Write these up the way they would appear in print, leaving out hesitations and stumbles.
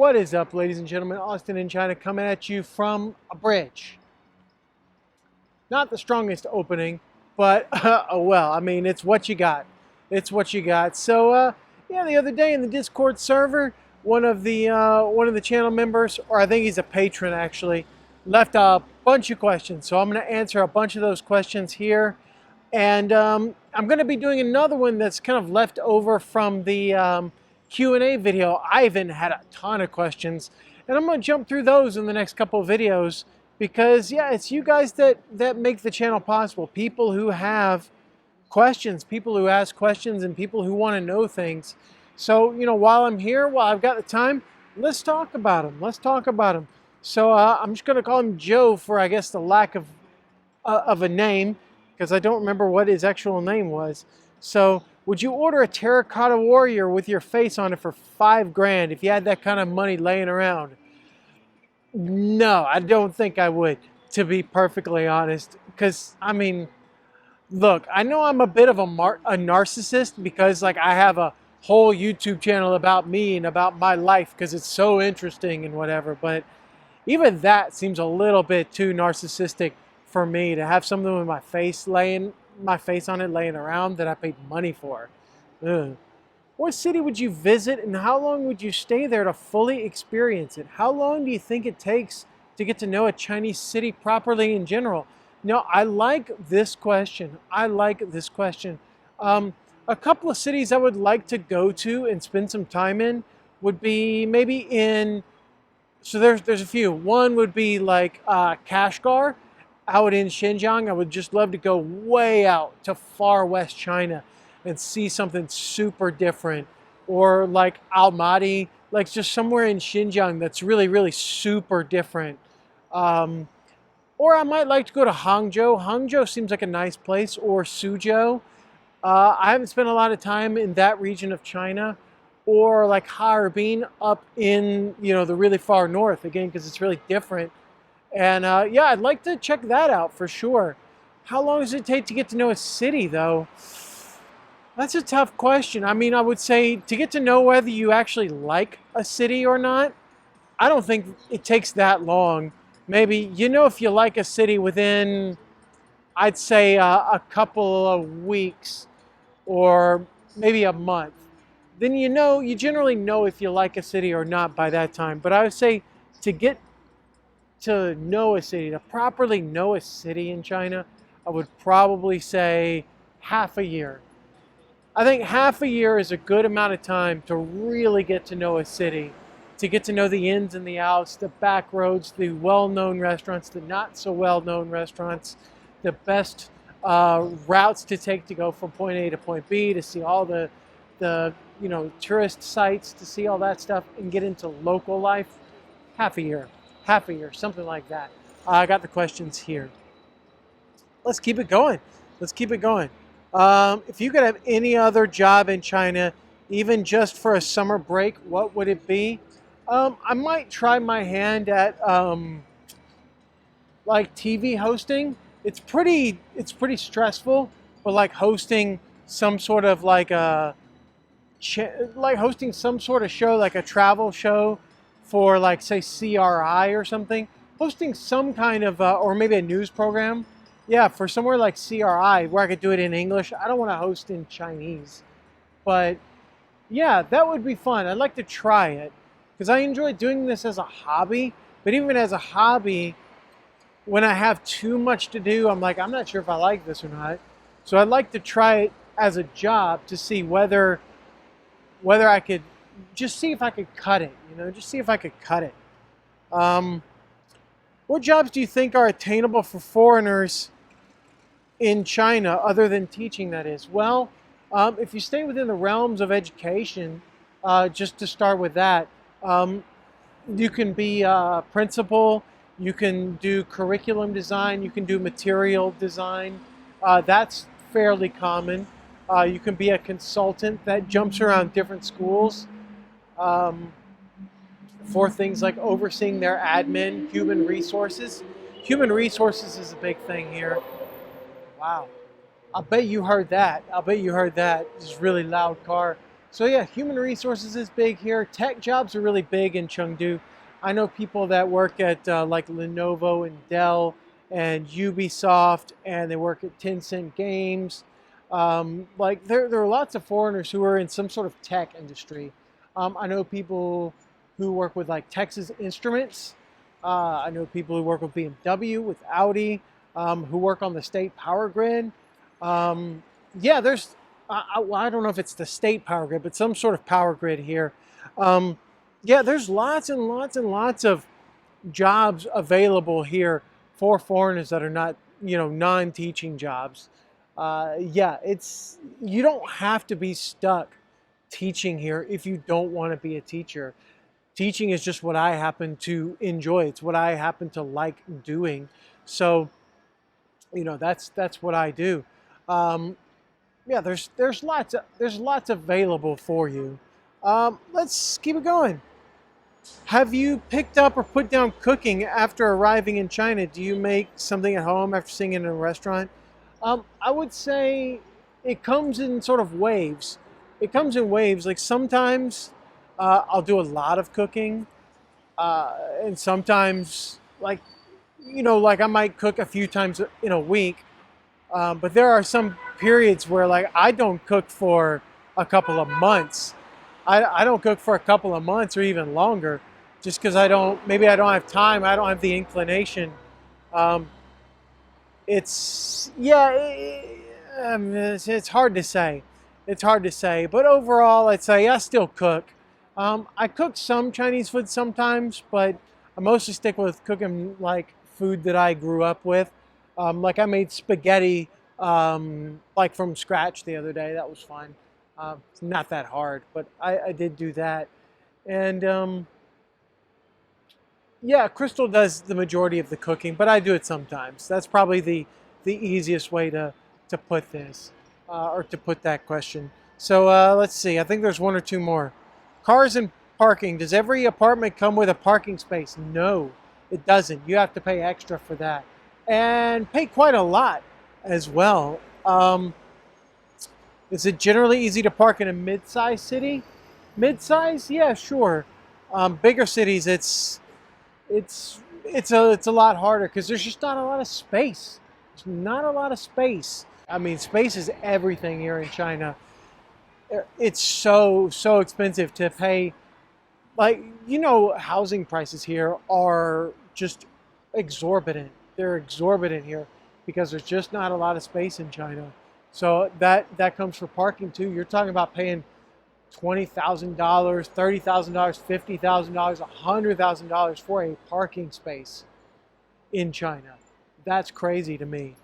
What is up, ladies and gentlemen? Austin in China coming at you from a bridge. Not the strongest opening, but oh well, I mean, it's what you got. It's what you got. So yeah, the other day in the Discord server, one of the channel members, or I think he's a patron actually, left a bunch of questions. So I'm going to answer a bunch of those questions here. And I'm going to be doing another one that's kind of left over from the Q&A video. Ivan had a ton of questions, and I'm going to jump through those in the next couple of videos because, yeah, it's you guys that make the channel possible. People who have questions, people who ask questions, and people who want to know things. So, you know, while I'm here, while I've got the time, let's talk about them. Let's talk about them. So I'm just going to call him Joe for, I guess, the lack of a name, because I don't remember what his actual name was. So, would you order a Terracotta Warrior with your face on it for $5 grand if you had that kind of money laying around? No, I don't think I would, to be perfectly honest. Because, I mean, look, I know I'm a bit of a narcissist because, like, I have a whole YouTube channel about me and about my life because it's so interesting and whatever. But even that seems a little bit too narcissistic for me to have something with my face on it laying around that I paid money for. Ugh. What city would you visit and how long would you stay there to fully experience it? How long do you think it takes to get to know a Chinese city properly in general? No, I like this question. I like this question. A couple of cities I would like to go to and spend some time in would be maybe in, so there's a few. One would be like Kashgar out in Xinjiang. I would just love to go way out to far west China and see something super different. Or like Almaty, like just somewhere in Xinjiang that's really, really super different. Or I might like to go to Hangzhou. Hangzhou seems like a nice place. Or Suzhou. I haven't spent a lot of time in that region of China. Or like Harbin up in, you know, the really far north, again, because it's really different. And yeah, I'd like to check that out for sure. How long does it take to get to know a city, though? That's a tough question. I mean, I would say to get to know whether you actually like a city or not, I don't think it takes that long. Maybe, you know, if you like a city within, I'd say a couple of weeks or maybe a month. Then you generally know if you like a city or not by that time. But I would say to get to know a city, to properly know a city in China, I would probably say half a year. I think half a year is a good amount of time to really get to know a city, to get to know the ins and the outs, the back roads, the well-known restaurants, the not so well-known restaurants, the best routes to take to go from point A to point B, to see all the you know, tourist sites, to see all that stuff and get into local life. Half a year, something like that. I got the questions here. Let's keep it going. Let's keep it going. If you could have any other job in China, even just for a summer break, what would it be? I might try my hand at like TV hosting. It's pretty stressful, but like hosting some sort of like hosting some sort of show, like a travel show for like say CRI or something. Hosting some kind of or maybe a news program. Yeah, for somewhere like CRI where I could do it in English. I don't want to host in Chinese, but yeah, that would be fun. I'd like to try it because I enjoy doing this as a hobby. But even as a hobby, when I have too much to do, I'm like, I'm not sure if I like this or not. So I'd like to try it as a job to see whether I could just see if I could cut it. You know, just see if I could cut it. What jobs do you think are attainable for foreigners in China, other than teaching, that is? Well, if you stay within the realms of education, just to start with that, you can be a principal, you can do curriculum design, you can do material design. That's fairly common. You can be a consultant that jumps around different schools. For things like overseeing their admin, human resources. Human resources is a big thing here. Wow. I'll bet you heard that. I'll bet you heard that. This is a really loud car. So yeah, human resources is big here. Tech jobs are really big in Chengdu. I know people that work at like Lenovo and Dell and Ubisoft, and they work at Tencent Games. Like there are lots of foreigners who are in some sort of tech industry. I know people who work with like Texas Instruments. I know people who work with BMW, with Audi, who work on the state power grid. Yeah, there's, well, I don't know if it's the state power grid, but some sort of power grid here. Yeah, there's lots and lots and lots of jobs available here for foreigners that are not, non-teaching jobs. Yeah, you don't have to be stuck teaching here if you don't want to be a teacher. Teaching is just what I happen to enjoy. It's what I happen to like doing. So, that's what I do. Yeah, there's lots available for you. Let's keep it going. Have you picked up or put down cooking after arriving in China? Do you make something at home after seeing it in a restaurant? I would say it comes in sort of waves. It comes in waves. Like sometimes I'll do a lot of cooking, and sometimes like I might cook a few times in a week. But there are some periods where like I don't cook for a couple of months. I don't cook for a couple of months or even longer, just because maybe I don't have time. I don't have the inclination. Um, it's hard to say. It's hard to say, but overall, I'd say I still cook. I cook some Chinese food sometimes, but I mostly stick with cooking like food that I grew up with. Like I made spaghetti like from scratch the other day. That was fun. It's not that hard, but I did do that. And yeah, Crystal does the majority of the cooking, but I do it sometimes. That's probably the easiest way to put this, or to put that question. So let's see. I think there's one or two more. Cars and parking. Does every apartment come with a parking space? No, it doesn't. You have to pay extra for that, and pay quite a lot as well. Is it generally easy to park in a mid-sized city? Mid-size? Yeah, sure. Bigger cities, it's a lot harder because there's just not a lot of space. There's not a lot of space. I mean, space is everything here in China. It's so expensive to pay. Like, housing prices here are just exorbitant. They're exorbitant here because there's just not a lot of space in China. So that comes for parking too. You're talking about paying $20,000, $30,000, $50,000, $100,000 for a parking space in China. That's crazy to me.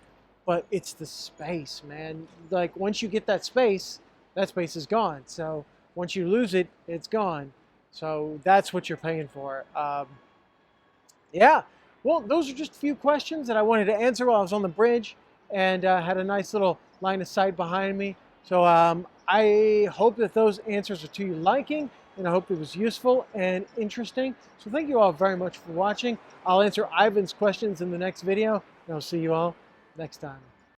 But it's the space, man. Like once you get that space is gone. So once you lose it, it's gone. So that's what you're paying for. Yeah. Well, those are just a few questions that I wanted to answer while I was on the bridge, and had a nice little line of sight behind me. So I hope that those answers are to your liking, and I hope it was useful and interesting. So thank you all very much for watching. I'll answer Ivan's questions in the next video, and I'll see you all next time.